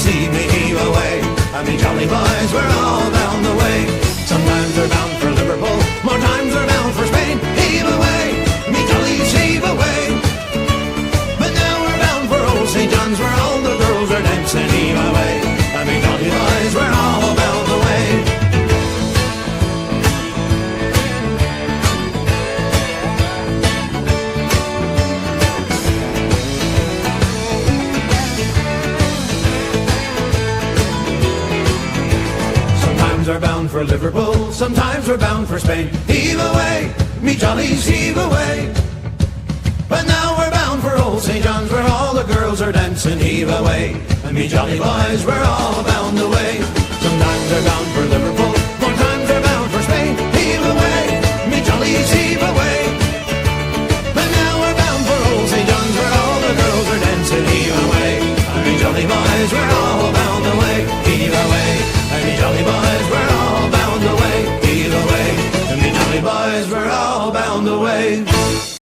see me heave away. And me jolly boys, we're all bound away. Sometimes they're bound for Liverpool, more times they're bound for Spain. Heave away, me jollies heave away. But now we're bound for old St. John's, where all the girls are dancing. Heave away, and me jolly boys, we're all bound away. Sometimes we're bound for Liverpool, sometimes we're bound for Spain. Heave away, me jollies heave away. But now we're bound for old St. John's, where all the girls are dancing. Heave away, and me jolly boys, we're all bound away. Sometimes we're bound for Liverpool,